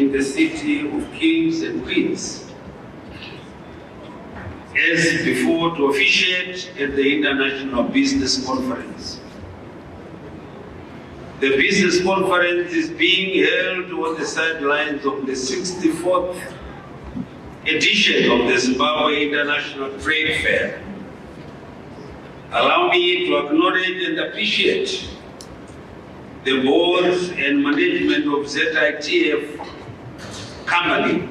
in the city of kings and queens, as before, to officiate at the International Business Conference. The business conference is being held on the sidelines of the 64th edition of the Zimbabwe International Trade Fair. Allow me to acknowledge and appreciate the board and management of ZITF company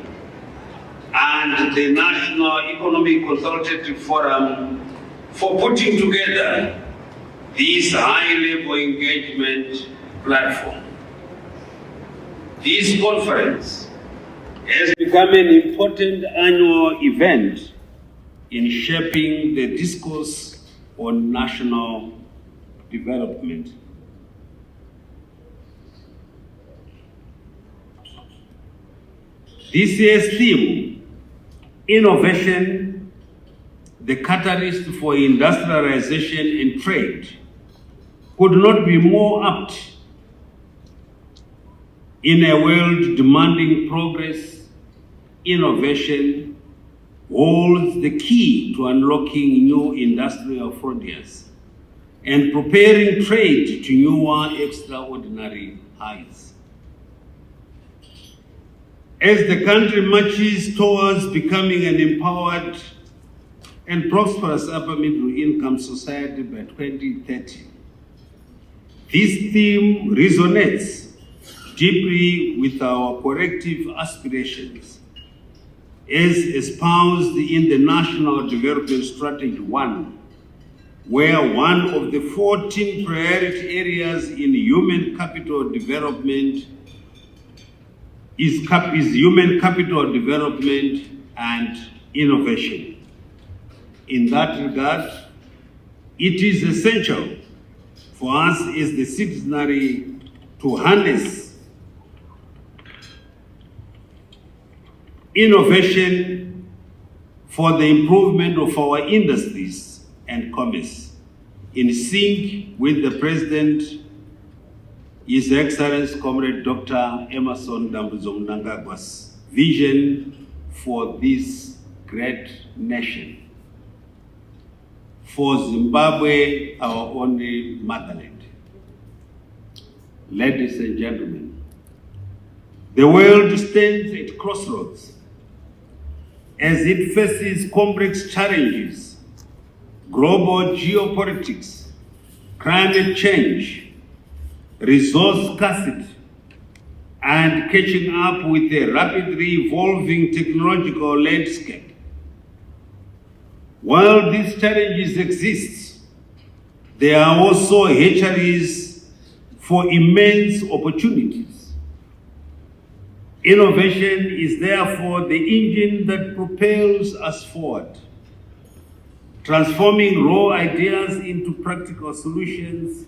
and the National Economic Consultative Forum for putting together this high-level engagement platform. This conference has become an important annual event in shaping the discourse on national development. This year's theme, Innovation, the catalyst for industrialization and trade, could not be more apt in a world demanding progress. Innovation holds the key to unlocking new industrial frontiers and preparing trade to newer extraordinary heights. As the country marches towards becoming an empowered and prosperous upper middle income society by 2030, this theme resonates deeply with our collective aspirations as espoused in the National Development Strategy 1, where one of the 14 priority areas in human capital development is human capital development and innovation. In that regard, it is essential for us as the citizenry to harness innovation for the improvement of our industries and commerce, in sync with the President, His Excellency Comrade Dr. Emerson Dambudzo Mnangagwa's vision for this great nation, for Zimbabwe, our only motherland. Ladies and gentlemen, the world stands at crossroads as it faces complex challenges: global geopolitics, climate change, resource scarcity, and catching up with a rapidly evolving technological landscape. While these challenges exist, there are also hatcheries for immense opportunities. Innovation is therefore the engine that propels us forward, transforming raw ideas into practical solutions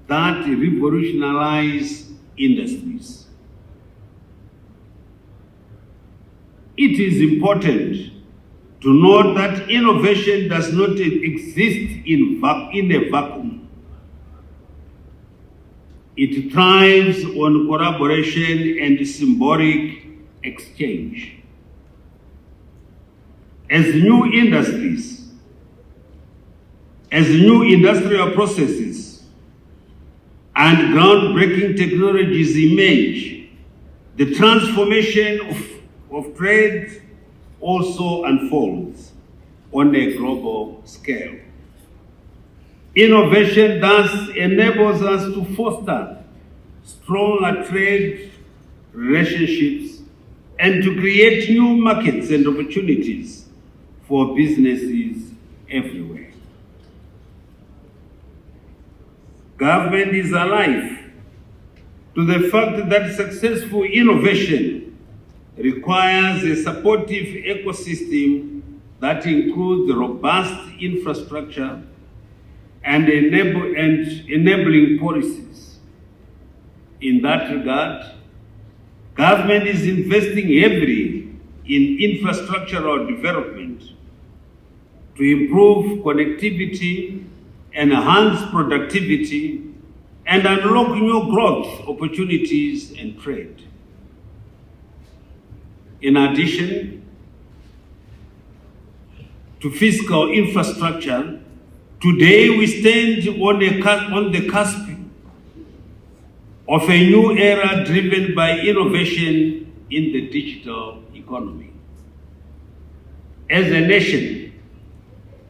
that revolutionize industries. It is important to note that innovation does not exist in a vacuum. It thrives on collaboration and symbolic exchange. As new industrial processes and groundbreaking technologies emerge, the transformation of trade also unfolds on a global scale. Innovation thus enables us to foster stronger trade relationships and to create new markets and opportunities for businesses everywhere. Government is alive to the fact that successful innovation requires a supportive ecosystem that includes robust infrastructure and enabling policies. In that regard, government is investing heavily in infrastructural development to improve connectivity, enhance productivity, and unlock new growth opportunities and trade. In addition to fiscal infrastructure, today we stand on the cusp of a new era driven by innovation in the digital economy. As a nation,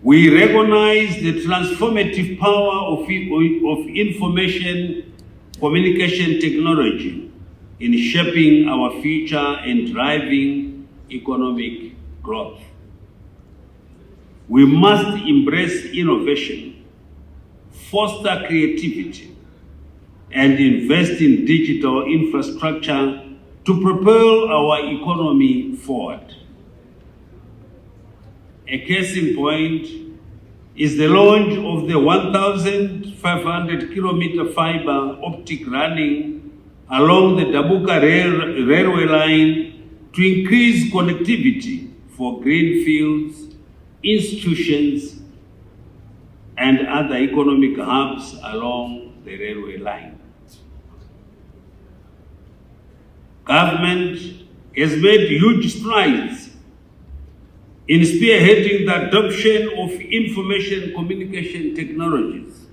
we recognize the transformative power of information communication technology in shaping our future and driving economic growth. We must embrace innovation, foster creativity, and invest in digital infrastructure to propel our economy forward. A case in point is the launch of the 1,500 kilometer fiber optic running along the Dabuka railway line to increase connectivity for greenfields, institutions, and other economic hubs along the railway line. Government has made huge strides in spearheading the adoption of information communication technologies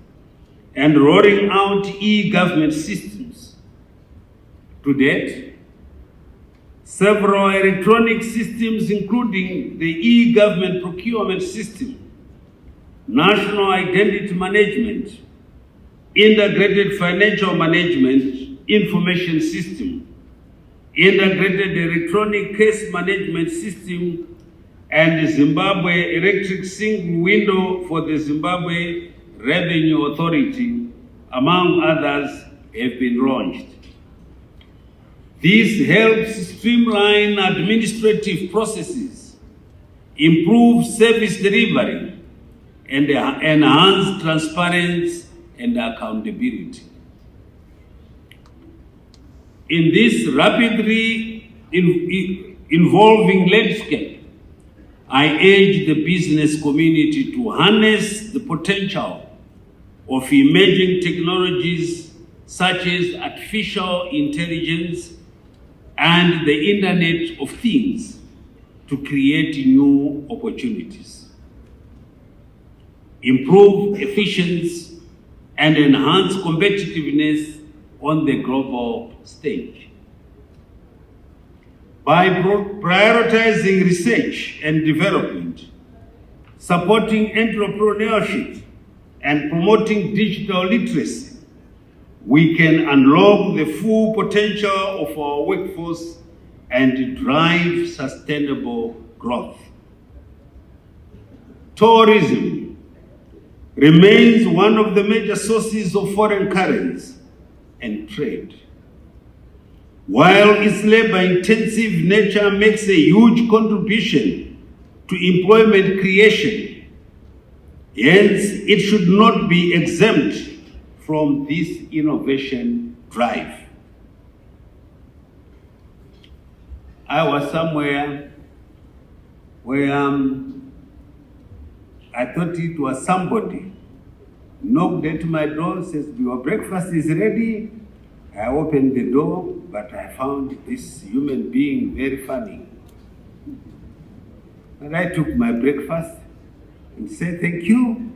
and rolling out e-government systems. To date, several electronic systems, including the e-government procurement system, national identity management, integrated financial management information system, integrated electronic case management system, and the Zimbabwe Electric Single Window for the Zimbabwe Revenue Authority, among others, have been launched. This helps streamline administrative processes, improve service delivery, and enhance transparency and accountability. In this rapidly evolving landscape, I urge the business community to harness the potential of emerging technologies such as artificial intelligence and the Internet of Things to create new opportunities, improve efficiency, and enhance competitiveness on the global stage. By prioritizing research and development, supporting entrepreneurship, and promoting digital literacy, we can unlock the full potential of our workforce and drive sustainable growth. Tourism remains one of the major sources of foreign currency and trade. While its labor-intensive nature makes a huge contribution to employment creation, hence it should not be exempt from this innovation drive. I was somewhere where I thought it was somebody knocked at my door, says, "Your breakfast is ready." I opened the door, but I found this human being very funny. And I took my breakfast and said, "Thank you,"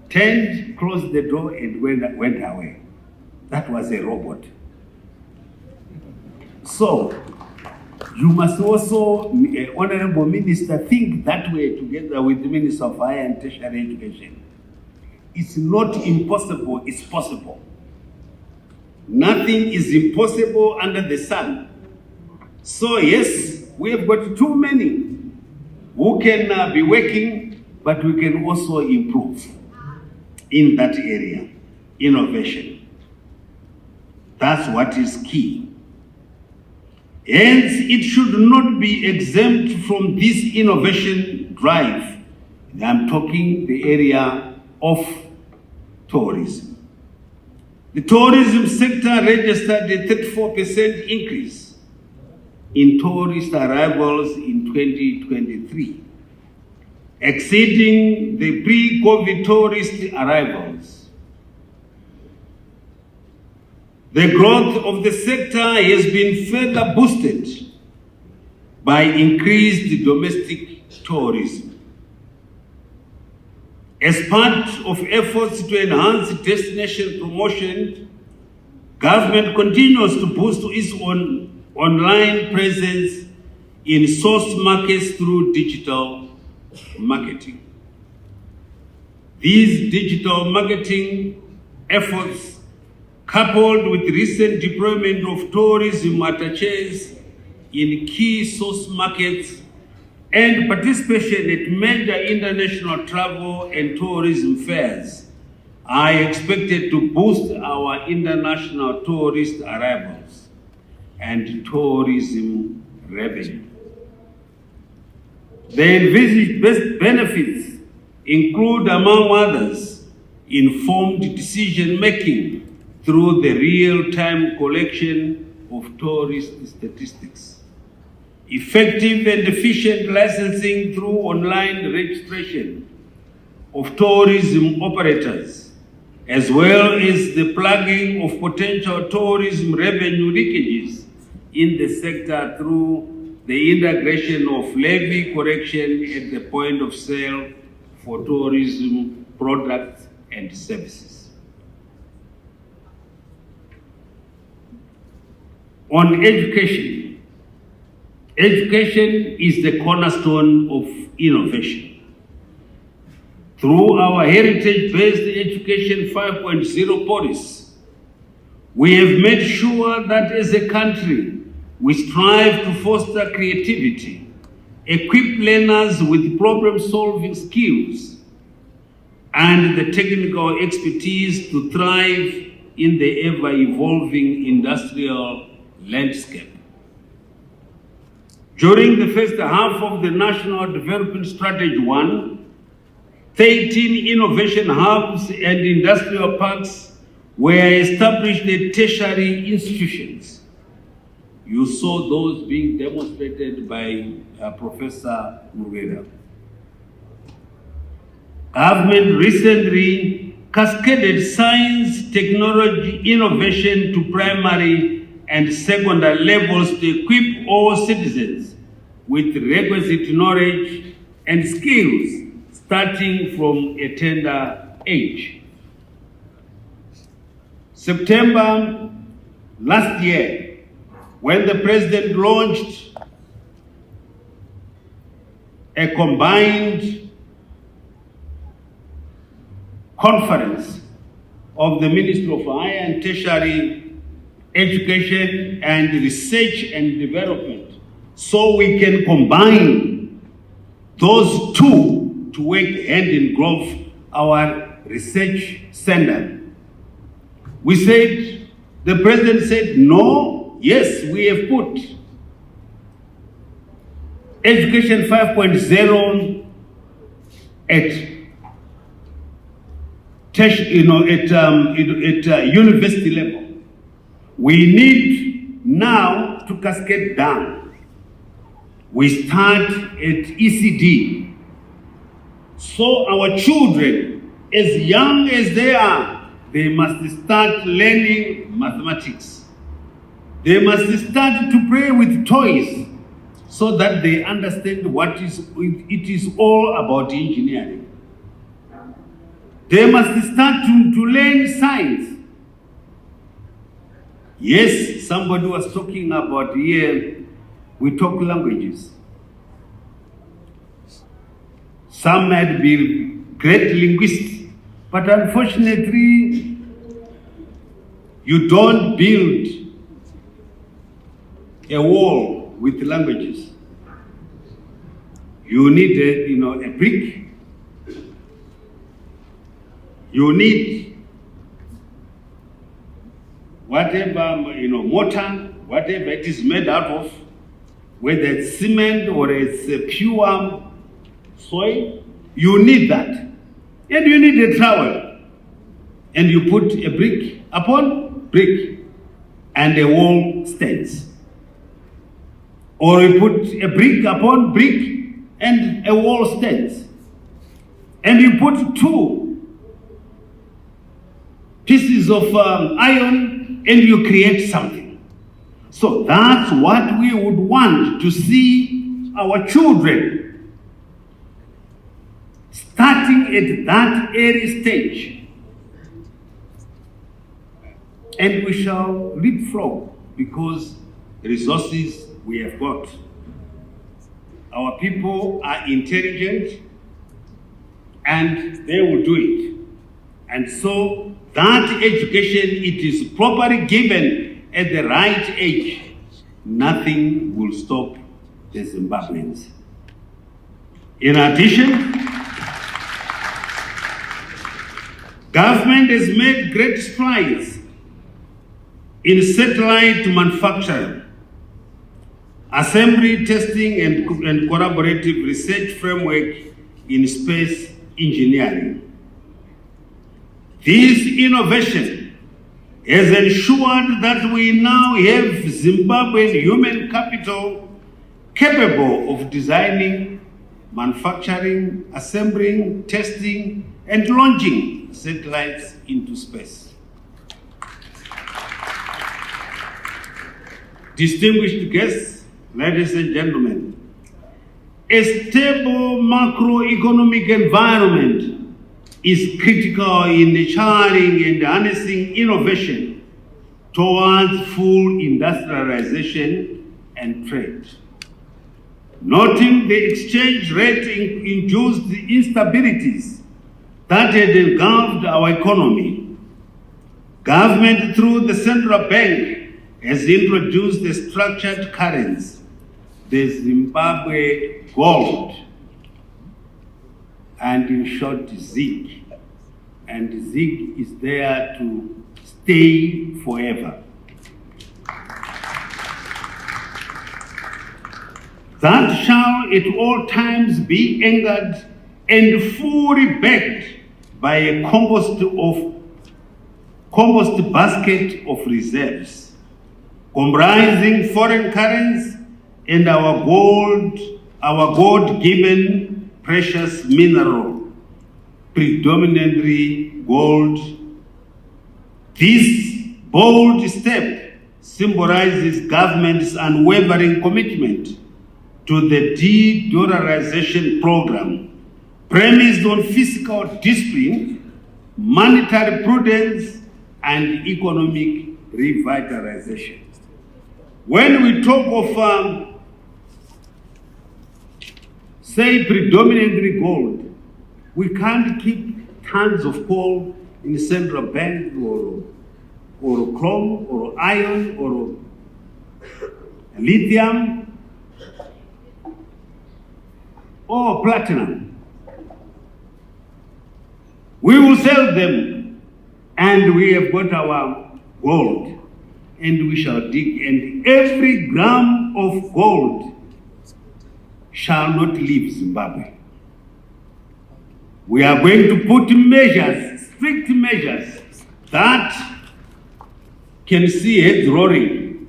turned, closed the door, and went away. That was a robot. So, you must also, Honorable Minister, think that way together with the Minister of Higher and Tertiary Education. It's not impossible, it's possible. Nothing is impossible under the sun. So yes, we have got too many who can be working, but we can also improve in that area, innovation. That's what is key. Hence, it should not be exempt from this innovation drive. I'm talking the area of tourism. The tourism sector registered a 34% increase in tourist arrivals in 2023, exceeding the pre-COVID tourist arrivals. The growth of the sector has been further boosted by increased domestic tourism. As part of efforts to enhance destination promotion, government continues to boost its online presence in source markets through digital marketing. These digital marketing efforts, coupled with recent deployment of tourism attaches in key source markets and participation at major international travel and tourism fairs, are expected to boost our international tourist arrivals and tourism revenue. The envisaged benefits include, among others, informed decision-making through the real-time collection of tourist statistics, effective and efficient licensing through online registration of tourism operators, as well as the plugging of potential tourism revenue leakages in the sector through the integration of levy correction at the point of sale for tourism products and services. On education, education is the cornerstone of innovation. Through our heritage-based Education 5.0 policy, we have made sure that as a country, we strive to foster creativity, equip learners with problem-solving skills, and the technical expertise to thrive in the ever-evolving industrial landscape. During the first half of the National Development Strategy 1, 13 innovation hubs and industrial parks were established at tertiary institutions. You saw those being demonstrated by Professor Mugera. Government recently cascaded science, technology, innovation to primary and secondary levels to equip all citizens with requisite knowledge and skills starting from a tender age. September last year, when the President launched a combined conference of the Ministry of Higher and Tertiary Education and Research and Development, so we can combine those two to work hand in glove, our research center. We said, the President said, no, yes, we have put Education 5.0 at university level. We need now to cascade down. We start at ECD. So our children, as young as they are, they must start learning mathematics. They must start to play with toys so that they understand what it is all about engineering. They must start to learn science. Yes, somebody was talking about here, we talk languages. Some might be great linguists, but unfortunately, you don't build a wall with languages. You need a brick. You need whatever, mortar, whatever it is made out of, whether it's cement or it's pure soil, you need that. And you need a trowel. And you put a brick upon brick and a wall stands. Or you put a brick upon brick and a wall stands. And you put two pieces of iron and you create something. So that's what we would want to see our children starting at that early stage. And we shall leapfrog because resources we have got. Our people are intelligent and they will do it. And so that education, it is properly given at the right age, nothing will stop the Zimbabweans. In addition, government has made great strides in satellite manufacturing, assembly, testing, and collaborative research framework in space engineering. This innovation has ensured that we now have Zimbabwean human capital capable of designing, manufacturing, assembling, testing, and launching satellites into space. Distinguished guests, ladies and gentlemen, a stable macroeconomic environment is critical in nurturing and harnessing innovation towards full industrialization and trade. Noting the exchange rate induced instabilities that had engulfed our economy, government through the central bank has introduced the structured currency, the Zimbabwe gold, and in short, ZiG. And ZiG is there to stay forever. That shall at all times be anchored and fully backed by a compost basket of reserves, comprising foreign currency and our God-given precious mineral, predominantly gold. This bold step symbolizes government's unwavering commitment to the de-dollarization program, premised on fiscal discipline, monetary prudence, and economic revitalization. When we talk of say predominantly gold, we can't keep tons of coal in the central bank or chrome or iron or lithium or platinum. We will sell them and we have got our gold and we shall dig, and every gram of gold shall not leave Zimbabwe. We are going to put measures, strict measures, that can see heads rolling.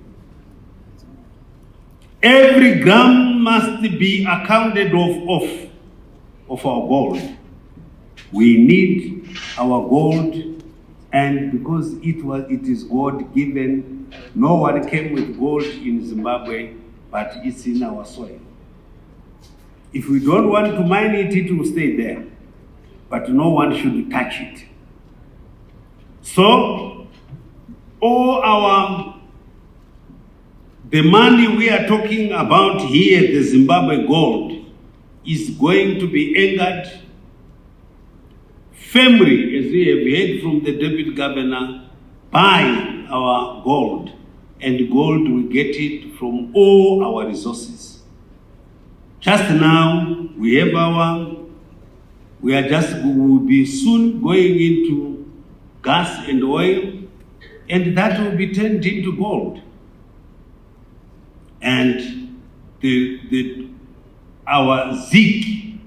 Every gram must be accounted of our gold. We need our gold, and because it is God given, no one came with gold in Zimbabwe, but it's in our soil. If we don't want to mine it, it will stay there. But no one should touch it. So, the money we are talking about here, the Zimbabwe gold, is going to be anchored firmly, as we have heard from the Deputy Governor, by our gold. And gold, we get it from all our resources. Just now, we will be soon going into gas and oil, and that will be turned into gold. And our ZiG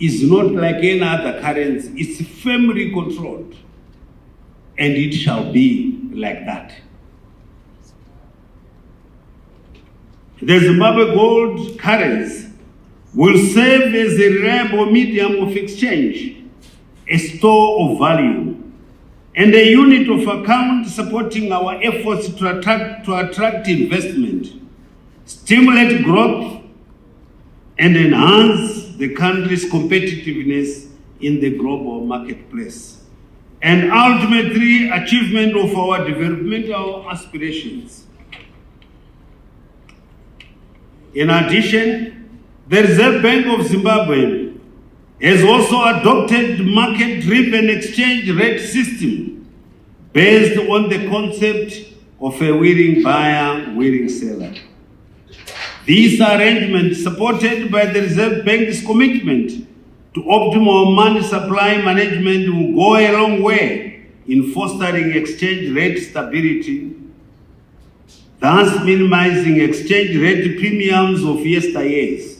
is not like any other currency. It's firmly controlled, and it shall be like that. The Zimbabwe gold currency will serve as a reliable medium of exchange, a store of value, and a unit of account supporting our efforts to attract investment, stimulate growth, and enhance the country's competitiveness in the global marketplace, and ultimately achievement of our developmental aspirations. In addition, the Reserve Bank of Zimbabwe has also adopted market-driven exchange rate system based on the concept of a willing buyer, willing seller. These arrangements, supported by the Reserve Bank's commitment to optimal money supply management, will go a long way in fostering exchange rate stability, thus minimizing exchange rate premiums of yesteryears.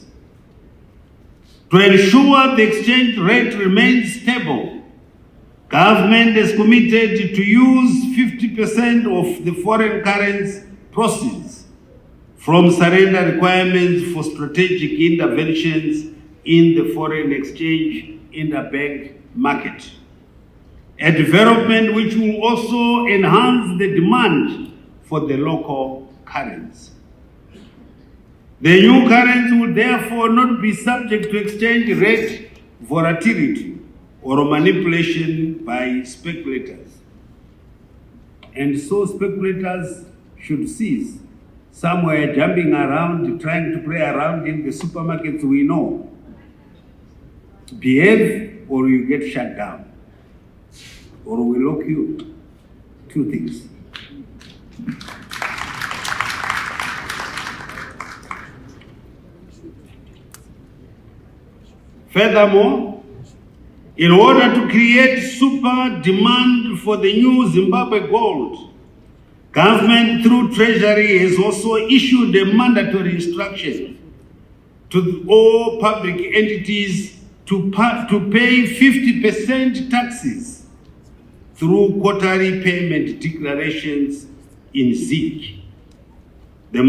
To ensure the exchange rate remains stable, government is committed to use 50% of the foreign currency proceeds from surrender requirements for strategic interventions in the foreign exchange interbank market, a development which will also enhance the demand for the local currency. The new currency will therefore not be subject to exchange rate volatility or manipulation by speculators. And so speculators should cease. Somewhere jumping around, trying to play around in the supermarkets, we know. Behave or you get shut down, or we lock you. Two things. Furthermore, in order to create super demand for the new Zimbabwe gold, government through Treasury has also issued a mandatory instruction to all public entities to pay 50% taxes through quarterly payment declarations in ZiG. The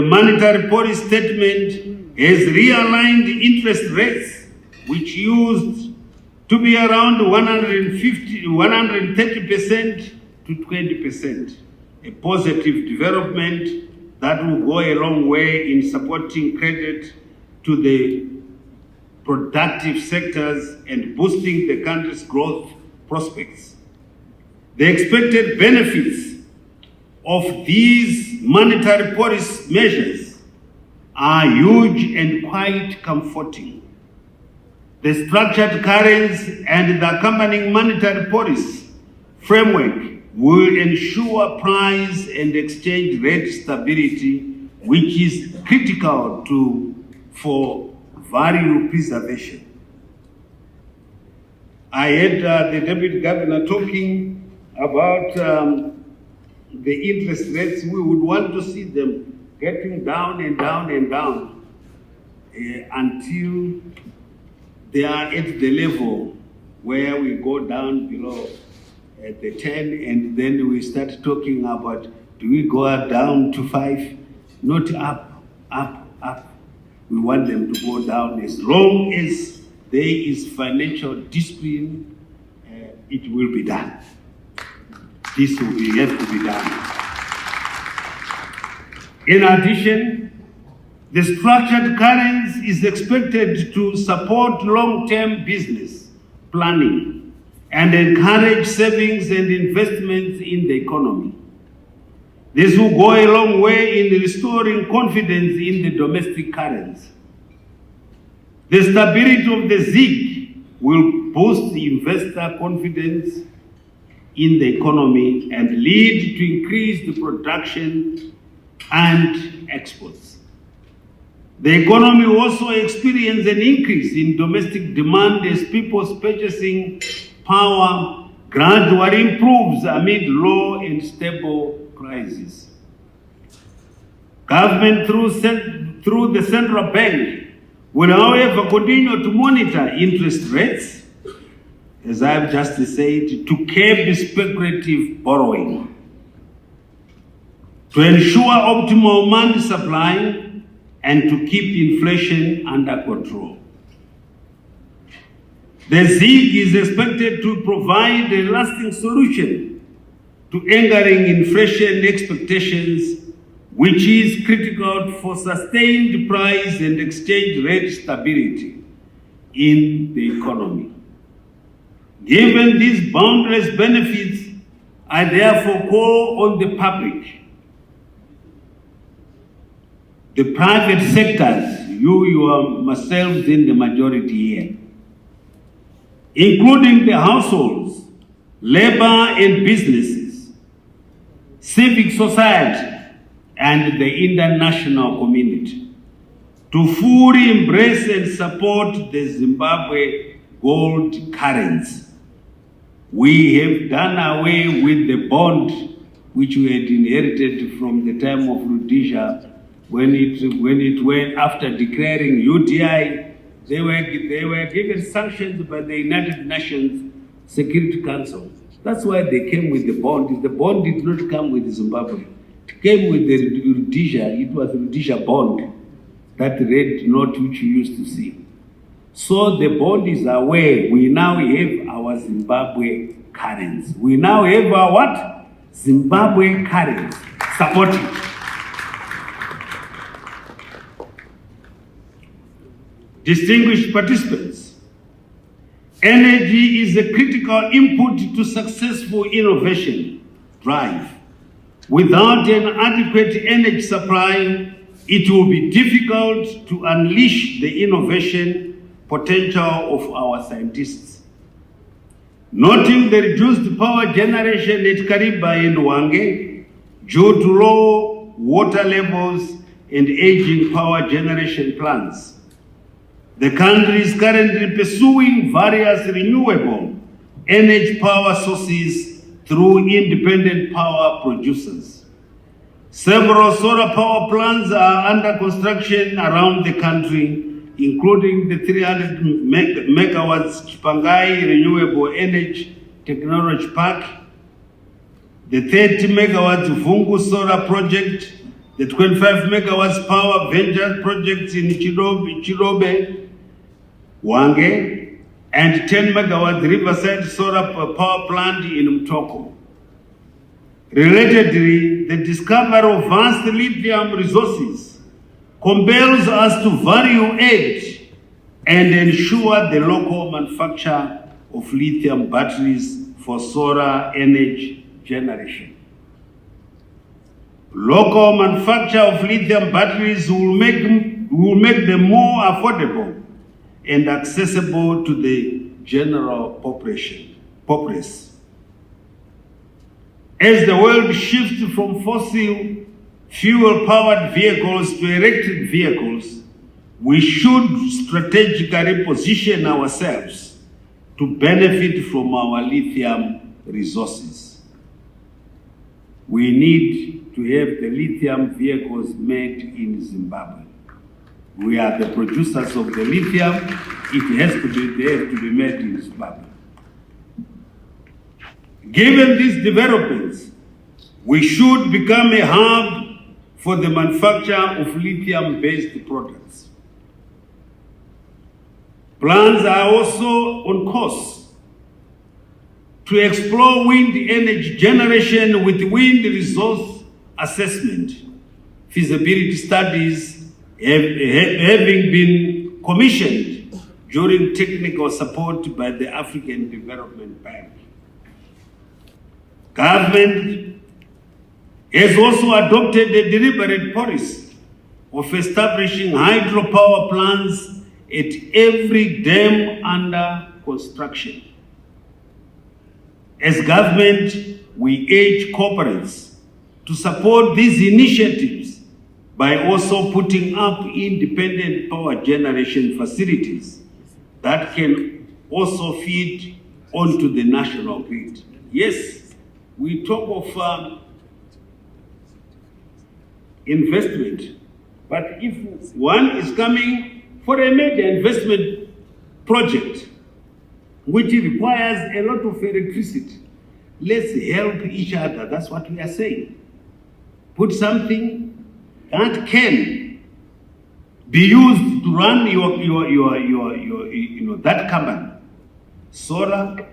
monetary policy statement has realigned interest rates, which used to be around 130% to 20%, a positive development that will go a long way in supporting credit to the productive sectors and boosting the country's growth prospects. The expected benefits of these monetary policy measures are huge and quite comforting. The structured currency and the accompanying monetary policy framework will ensure price and exchange rate stability, which is critical for value preservation. I heard the Deputy Governor talking about the interest rates. We would want to see them getting down and down and down until they are at the level where we go down below at the 10, and then we start talking about, do we go down to 5? Not up, up, up. We want them to go down. As long as there is financial discipline, it will be done. This will have to be done. In addition, the structured currency is expected to support long-term business planning and encourage savings and investments in the economy. This will go a long way in restoring confidence in the domestic currency. The stability of the ZiG will boost investor confidence in the economy and lead to increased production and exports. The economy will also experience an increase in domestic demand as people's purchasing power gradually improves amid low and stable prices. Government through the central bank will, however, continue to monitor interest rates, as I have just said, to curb speculative borrowing, to ensure optimal money supply, and to keep inflation under control. The ZiG is expected to provide a lasting solution to angering inflation expectations, which is critical for sustained price and exchange rate stability in the economy. Given these boundless benefits, I therefore call on the public, the private sectors, you are yourselves in the majority here, including the households, labor and businesses, civic society, and the international community, to fully embrace and support the Zimbabwe gold currency. We have done away with the bond which we had inherited from the time of Rhodesia when it went after declaring UTI. They were given sanctions by the United Nations Security Council. That's why they came with the bond. The bond did not come with Zimbabwe. It came with the Rhodesia. It was Rhodesia bond, that red note which you used to see. So the bond is away. We now have our Zimbabwe currency. We now have our what? Zimbabwe currency. Support it. Distinguished participants, energy is a critical input to successful innovation drive. Without an adequate energy supply, it will be difficult to unleash the innovation potential of our scientists. Noting the reduced power generation at Kariba and Hwange due to low water levels and aging power generation plants, the country is currently pursuing various renewable energy power sources through independent power producers. Several solar power plants are under construction around the country, including the 300 megawatts Chipangai Renewable Energy Technology Park, the 30 megawatts Vungu Solar Project, the 25 megawatts Power Venture Project in Chirobe, Hwange, and 10 megawatt Riverside Solar Power Plant in Mtoko. Relatedly, the discovery of vast lithium resources compels us to value add and ensure the local manufacture of lithium batteries for solar energy generation. Local manufacture of lithium batteries will make them more affordable and accessible to the general populace. As the world shifts from fossil fuel-powered vehicles to electric vehicles, we should strategically position ourselves to benefit from our lithium resources. We need to have the lithium vehicles made in Zimbabwe. We are the producers of the lithium. They have to be made in Zimbabwe. Given these developments, we should become a hub for the manufacture of lithium-based products. Plans are also on course to explore wind energy generation with wind resource assessment, feasibility studies having been commissioned during technical support by the African Development Bank. Government has also adopted a deliberate policy of establishing hydropower plants at every dam under construction. As government, we urge corporates to support these initiatives by also putting up independent power generation facilities that can also feed onto the national grid. Yes, we talk of investment, but if one is coming for a major investment project which requires a lot of electricity, let's help each other. That's what we are saying. Put something that can be used to run your that company. solar,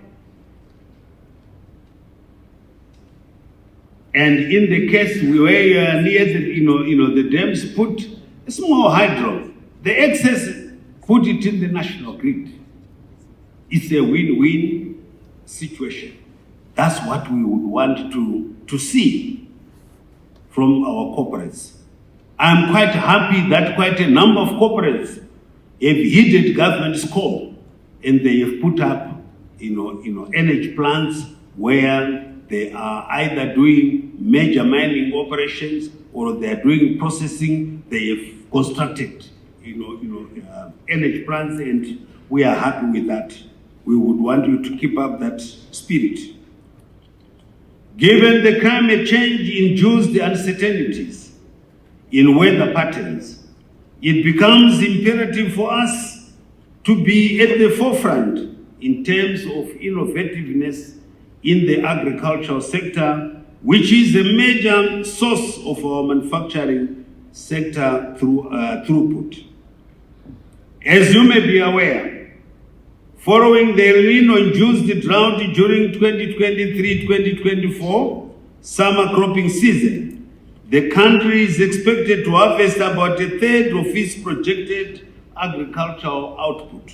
and in the case where you are near the dams, put a small hydro. The excess, put it in the national grid. It's a win-win situation. That's what we would want to see from our corporates. I'm quite happy that quite a number of corporates have heeded government's call, and they have put up, energy plants where they are either doing major mining operations or they are doing processing. They have constructed, energy plants, and we are happy with that. We would want you to keep up that spirit. Given the climate change-induced uncertainties in weather patterns, it becomes imperative for us to be at the forefront in terms of innovativeness in the agricultural sector, which is a major source of our manufacturing sector throughput. As you may be aware, following the El Nino-induced drought during 2023-2024 summer cropping season, the country is expected to harvest about a third of its projected agricultural output.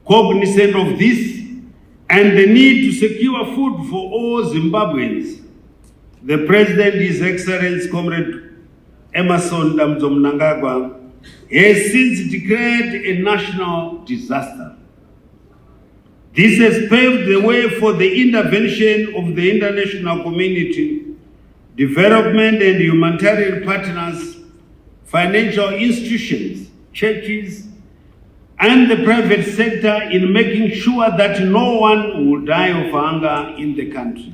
Cognizant of this and the need to secure food for all Zimbabweans, the President, His Excellency Comrade Emmerson Mnangagwa, has since declared a national disaster. This has paved the way for the intervention of the international community, development and humanitarian partners, financial institutions, churches, and the private sector in making sure that no one will die of hunger in the country.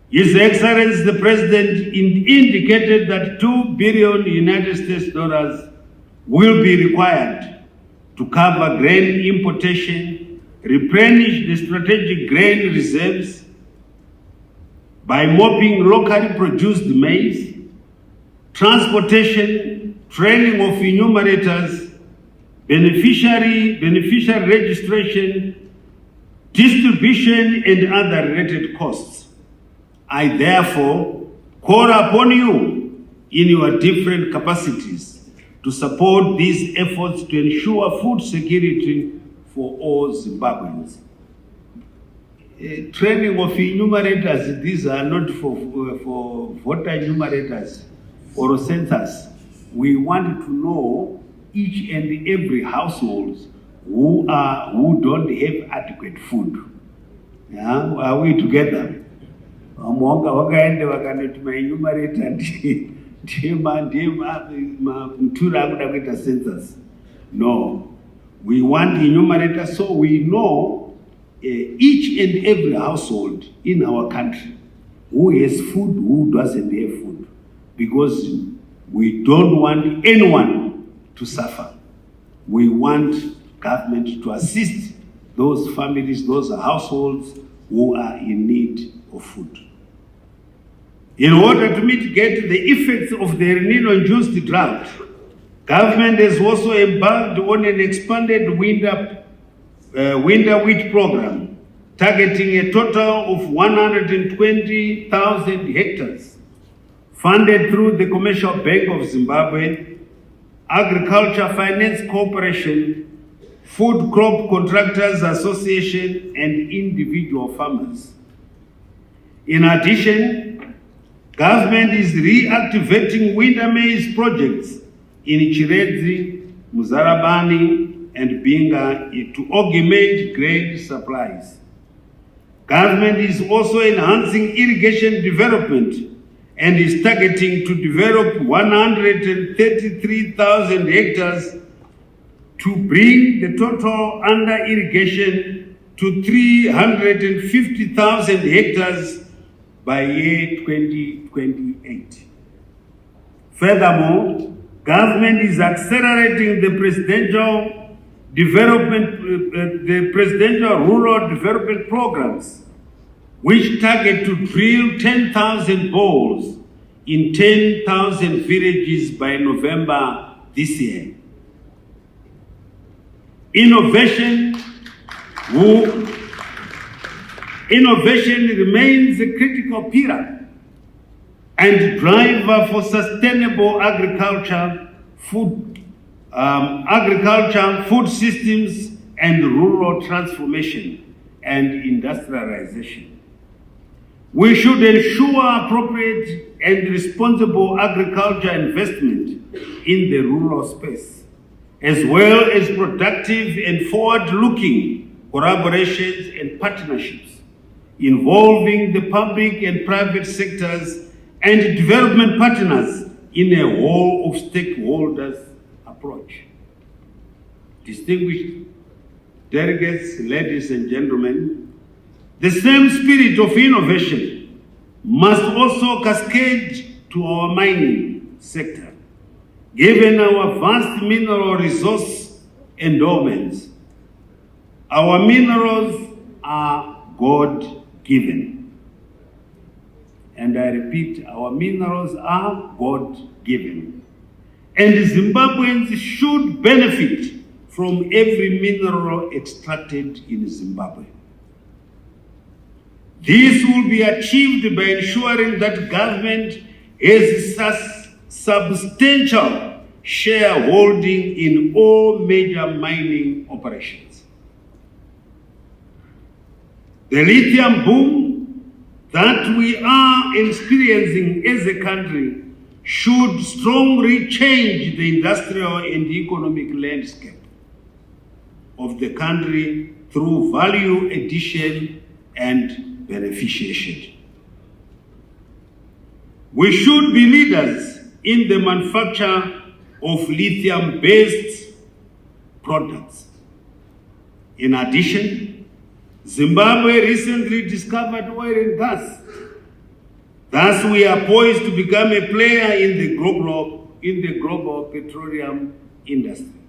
His Excellency the President indicated that $2 billion United States will be required to cover grain importation, replenish the strategic grain reserves by mopping locally produced maize, transportation, training of enumerators, beneficiary registration, distribution, and other related costs. I therefore call upon you in your different capacities to support these efforts to ensure food security for all Zimbabweans. Training of enumerators, these are not for voter enumerators or census. We want to know each and every household who don't have adequate food. Yeah? Are we together? Census. No, we want enumerators so we know each and every household in our country who has food, who doesn't have food, because we don't want anyone to suffer. We want government to assist those families, those households who are in need of food. In order to mitigate the effects of the El Nino-induced drought, government has also embarked on an expanded winter wheat program, targeting a total of 120,000 hectares, funded through the Commercial Bank of Zimbabwe, Agriculture Finance Corporation, Food Crop Contractors Association, and individual farmers. In addition, government is reactivating winter maize projects in Chiwenga, Muzarabani, and Binga to augment grain supplies. Government is also enhancing irrigation development and is targeting to develop 133,000 hectares to bring the total under irrigation to 350,000 hectares by year 2028. Furthermore, government is accelerating the presidential rural development programs, which target to drill 10,000 boreholes in 10,000 villages by November this year. Innovation remains a critical pillar and driver for sustainable agriculture, food systems, and rural transformation and industrialization. We should ensure appropriate and responsible agriculture investment in the rural space, as well as productive and forward-looking collaborations and partnerships involving the public and private sectors and development partners in a whole of stakeholders approach. Distinguished delegates, ladies and gentlemen, the same spirit of innovation must also cascade to our mining sector. Given our vast mineral resource endowments, our minerals are God-given. And I repeat, our minerals are God-given. And Zimbabweans should benefit from every mineral extracted in Zimbabwe. This will be achieved by ensuring that government has substantial shareholding in all major mining operations. The lithium boom that we are experiencing as a country should strongly change the industrial and economic landscape of the country through value addition and beneficiation. We should be leaders in the manufacture of lithium-based products. In addition, Zimbabwe recently discovered oil and gas. Thus, we are poised to become a player in the global petroleum industry.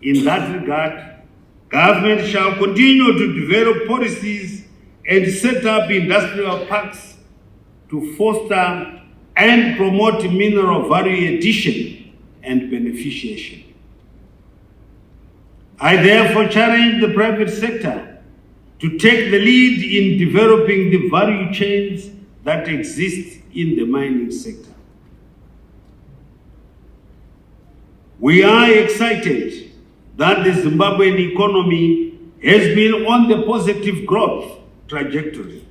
In that regard, government shall continue to develop policies and set up industrial parks to foster and promote mineral value addition and beneficiation. I therefore challenge the private sector to take the lead in developing the value chains that exist in the mining sector. We are excited that the Zimbabwean economy has been on the positive growth trajectory,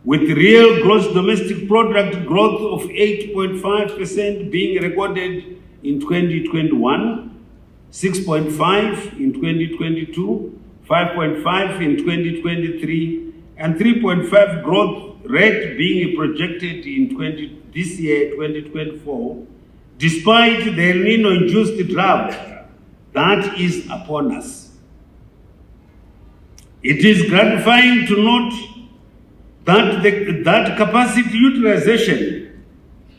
with real gross domestic product growth of 8.5% being recorded in 2021, 6.5% in 2022, 5.5% in 2023, and 3.5% growth rate being projected in this year, 2024, despite the El Nino-induced drought that is upon us. It is gratifying to note that capacity utilization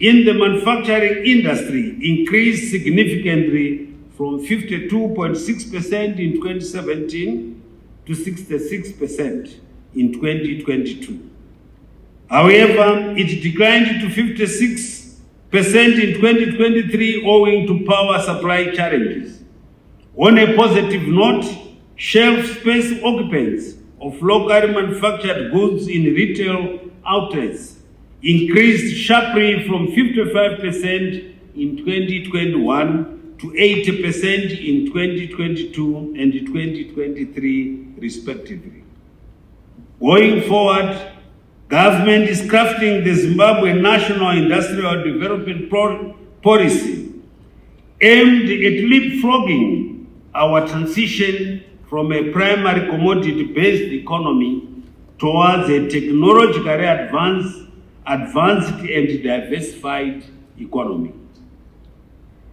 in the manufacturing industry increased significantly from 52.6% in 2017 to 66% in 2022. However, it declined to 56% in 2023 owing to power supply challenges. On a positive note, shelf space occupants of locally manufactured goods in retail outlets increased sharply from 55% in 2021 to 80% in 2022 and 2023, respectively. Going forward, government is crafting the Zimbabwe National Industrial Development Policy aimed at leapfrogging our transition from a primary commodity-based economy towards a technologically advanced and diversified economy.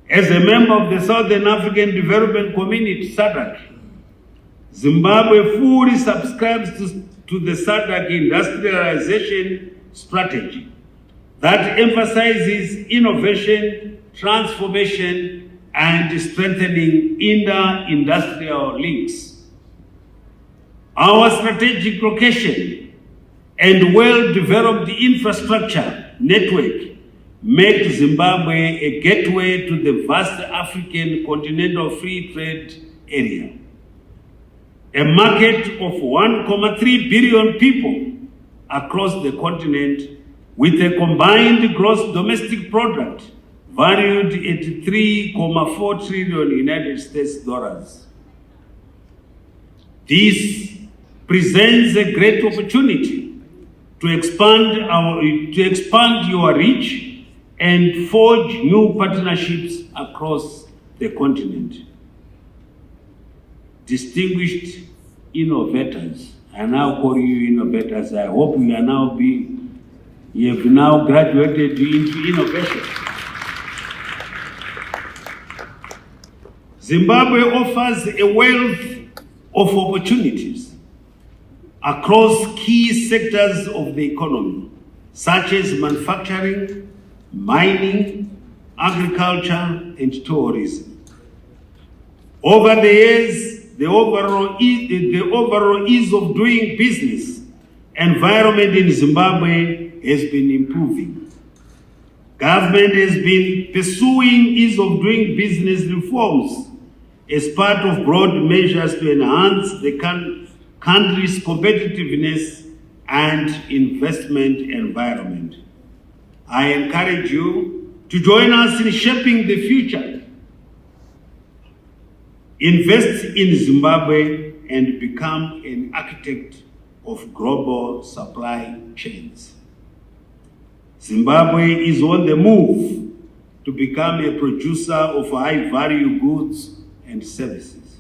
As a member of the Southern African Development Community, SADC, Zimbabwe fully subscribes to the SADC industrialization strategy that emphasizes innovation, transformation, and strengthening inter-industrial links. Our strategic location and well-developed infrastructure network make Zimbabwe a gateway to the vast African continental free trade area. A market of 1.3 billion people across the continent with a combined gross domestic product valued at 3.4 trillion United States dollars. This presents a great opportunity to expand your reach and forge new partnerships across the continent. Distinguished innovators, I now call you innovators. I hope you have now graduated into innovation. Zimbabwe offers a wealth of opportunities across key sectors of the economy, such as manufacturing, mining, agriculture, and tourism. Over the years, the overall ease of doing business environment in Zimbabwe has been improving. Government has been pursuing ease of doing business reforms as part of broad measures to enhance the country's competitiveness and investment environment. I encourage you to join us in shaping the future. Invest in Zimbabwe and become an architect of global supply chains. Zimbabwe is on the move to become a producer of high-value goods and services,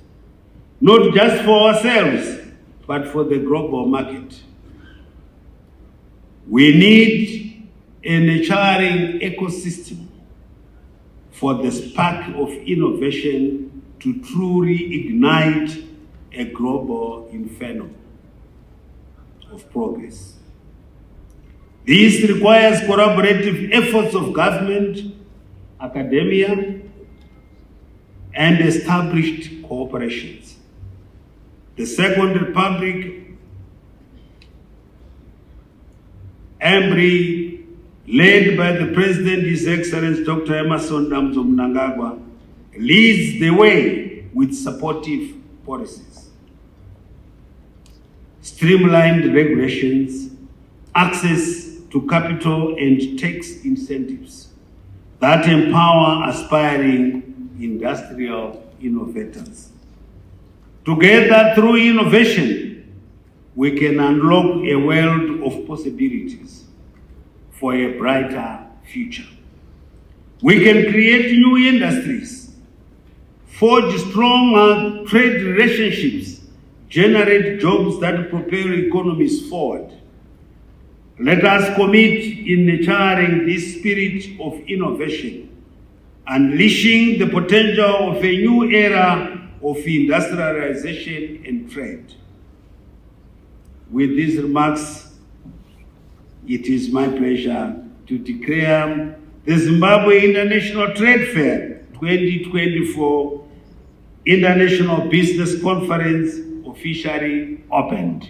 not just for ourselves, but for the global market. We need a nurturing ecosystem for the spark of innovation to truly ignite a global inferno of progress. This requires collaborative efforts of government, academia, and established corporations. The Second Republic, EMBRI, led by the President, His Excellency Dr. Emerson Damzo Mnangagwa, leads the way with supportive policies, streamlined regulations, access to capital and tax incentives that empower aspiring industrial innovators. Together, through innovation, we can unlock a world of possibilities for a brighter future. We can create new industries, forge strong trade relationships, generate jobs that propel economies forward. Let us commit in nurturing this spirit of innovation, unleashing the potential of a new era of industrialization and trade. With these remarks, it is my pleasure to declare the Zimbabwe International Trade Fair 2024 International Business Conference officially opened.